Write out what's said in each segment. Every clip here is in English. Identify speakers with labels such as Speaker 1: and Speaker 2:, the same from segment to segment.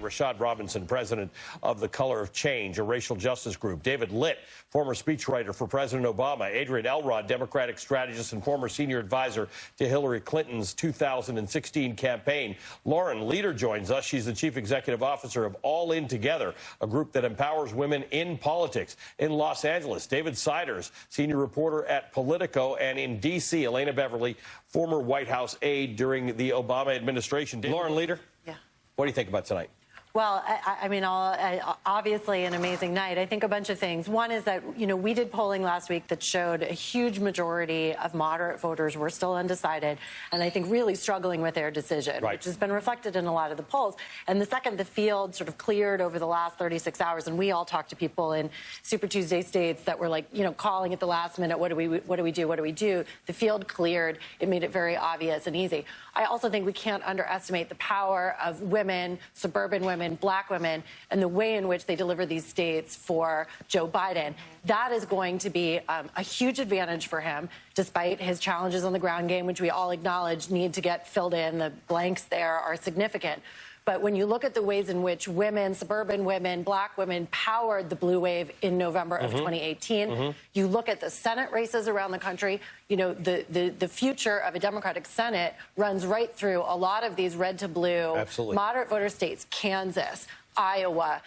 Speaker 1: joining Rashad Robinson, president of the Color of Change, a racial justice group. David Litt, former speechwriter for President Obama. Adrian Elrod, Democratic strategist and former senior advisor to Hillary Clinton's 2016 campaign. Lauren Leader joins us. She's the chief executive officer of All In Together, a group that empowers women in politics. In Los Angeles, David Siders, senior reporter at Politico, and in D.C., Elena Beverly, former White House aide during the Obama administration. Lauren Leader,
Speaker 2: yeah.
Speaker 1: What do you think about tonight?
Speaker 2: Well, I mean, obviously an amazing night. I think a bunch of things. One is that, we did polling last week that showed a huge majority of moderate voters were still undecided, and I think really struggling with their decision,
Speaker 1: right,
Speaker 2: which has been reflected in a lot of the polls. And the second, the field sort of cleared over the last 36 hours, and we all talked to people in Super Tuesday states that were like, calling at the last minute, what do we do? The field cleared. It made it very obvious and easy. I also think we can't underestimate the power of women, suburban women, black women, and the way in which they deliver these states for Joe Biden. That is going to be a huge advantage for him, despite his challenges on the ground game, which we all acknowledge need to get filled in. The blanks there are significant. But when you look at the ways in which women, suburban women, black women powered the blue wave in November of 2018, you look at the Senate races around the country, the future of a Democratic Senate runs right through a lot of these red to blue, moderate voter states, Kansas, Iowa.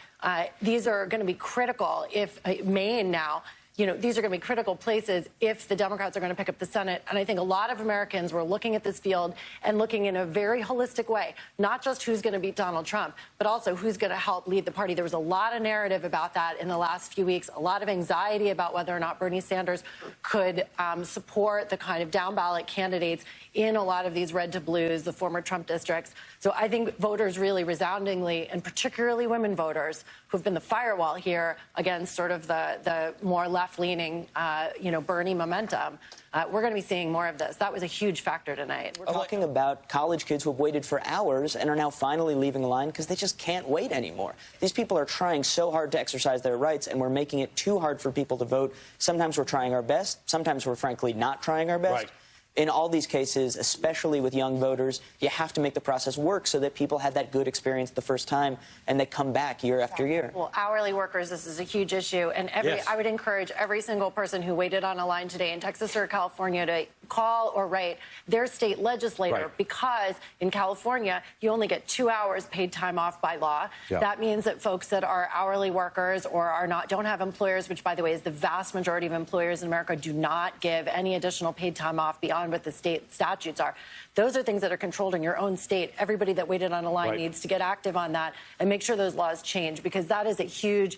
Speaker 2: These are going to be critical if Maine now. These are going to be critical places if the Democrats are going to pick up the Senate. And I think a lot of Americans were looking at this field and looking in a very holistic way, not just who's going to beat Donald Trump, but also who's going to help lead the party. There was a lot of narrative about that in the last few weeks, a lot of anxiety about whether or not Bernie Sanders could support the kind of down-ballot candidates in a lot of these red to blues, the former Trump districts. So I think voters really resoundingly, and particularly women voters, who've been the firewall here against sort of the more left-leaning, Bernie momentum, we're going to be seeing more of this. That was a huge factor tonight.
Speaker 3: We're talking about college kids who have waited for hours and are now finally leaving the line because they just can't wait anymore. These people are trying so hard to exercise their rights, and we're making it too hard for people to vote. Sometimes we're trying our best. Sometimes we're, frankly, not trying our best.
Speaker 1: Right.
Speaker 3: In all these cases, especially with young voters, you have to make the process work so that people had that good experience the first time and they come back year after year.
Speaker 2: Well, hourly workers, this is a huge issue. And I would encourage every single person who waited on a line today in Texas or California to call or write their state legislator, because in California, you only get 2 hours paid time off by law. That means that folks that are hourly workers or don't have employers, which, by the way, is the vast majority of employers in America, do not give any additional paid time off beyond what the state statutes are. Those are things that are controlled in your own state. Everybody that waited on a line needs to get active on that and make sure those laws change, because that is a huge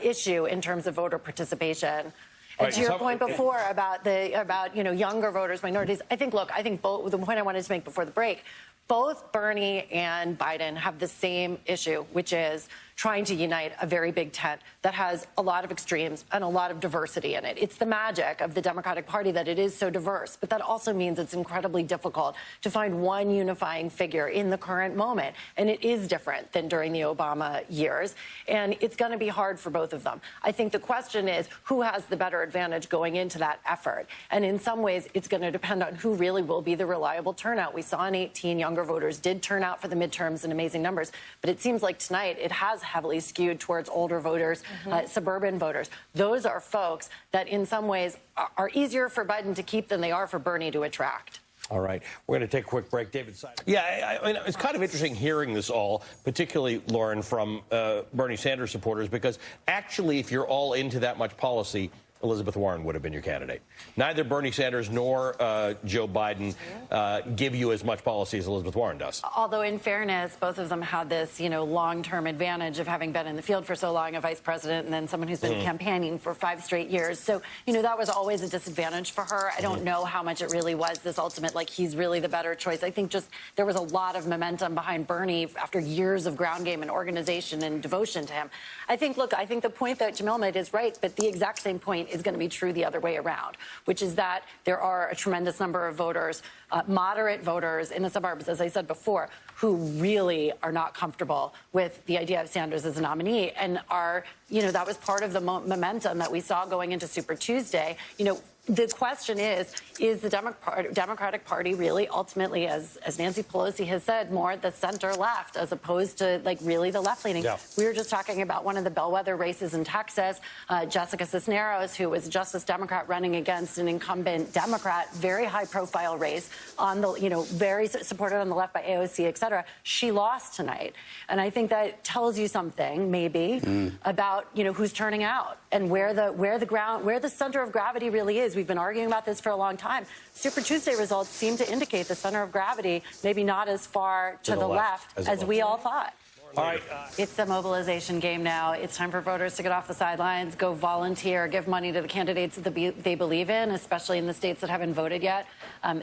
Speaker 2: issue in terms of voter participation. And to your point before about younger voters, minorities, I think both, the point I wanted to make before the break, both Bernie and Biden have the same issue, which is trying to unite a very big tent that has a lot of extremes and a lot of diversity in it. It's the magic of the Democratic Party that it is so diverse, but that also means it's incredibly difficult to find one unifying figure in the current moment. And it is different than during the Obama years, and it's going to be hard for both of them. I think the question is who has the better advantage going into that effort. And in some ways, it's going to depend on who really will be the reliable turnout. We saw in 2018, younger voters did turn out for the midterms in amazing numbers, but it seems like tonight it has heavily skewed towards older voters, suburban voters. Those are folks that in some ways are easier for Biden to keep than they are for Bernie to attract.
Speaker 1: All right. We're going to take a quick break. David Siders. Yeah, I mean, it's kind of interesting hearing this all, particularly, Lauren, from Bernie Sanders supporters, because actually, if you're all into that much policy, Elizabeth Warren would have been your candidate. Neither Bernie Sanders nor Joe Biden give you as much policy as Elizabeth Warren does.
Speaker 2: Although, in fairness, both of them had this, long-term advantage of having been in the field for so long, a vice president, and then someone who's been campaigning for 5 straight years. So, that was always a disadvantage for her. I don't know how much it really was this ultimate, like, he's really the better choice. I think just there was a lot of momentum behind Bernie after years of ground game and organization and devotion to him. I think the point that Jamil made is right, but the exact same point is going to be true the other way around, which is that there are a tremendous number of voters, moderate voters in the suburbs, as I said before, who really are not comfortable with the idea of Sanders as a nominee and are, that was part of the momentum that we saw going into Super Tuesday. The question is the Democratic Party really ultimately, as Nancy Pelosi has said, more the center left as opposed to like really the left leaning?
Speaker 1: Yeah.
Speaker 2: We were just talking about one of the bellwether races in Texas, Jessica Cisneros, who was a Justice Democrat running against an incumbent Democrat, very high profile race on the, very supported on the left by AOC, et cetera. She lost tonight. And I think that tells you something maybe about, who's turning out and where the center of gravity really is. We've been arguing about this for a long time. Super Tuesday results seem to indicate the center of gravity maybe not as far to the left as we all thought.
Speaker 1: All right.
Speaker 2: It's the mobilization game now. It's time for voters to get off the sidelines, go volunteer, give money to the candidates that they believe in, especially in the states that haven't voted yet.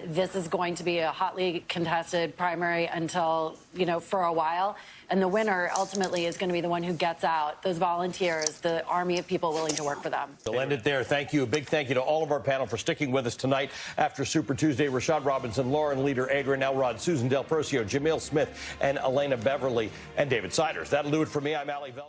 Speaker 2: This is going to be a hotly contested primary until, for a while. And the winner ultimately is going to be the one who gets out, those volunteers, the army of people willing to work for them.
Speaker 1: We'll end it there. Thank you. A big thank you to all of our panel for sticking with us tonight after Super Tuesday. Rashad Robinson, Lauren Leader, Adrian Elrod, Susan Del Percio, Jamil Smith, and Elena Beverly, and David Siders. That'll do it for me. I'm Ali Veldt.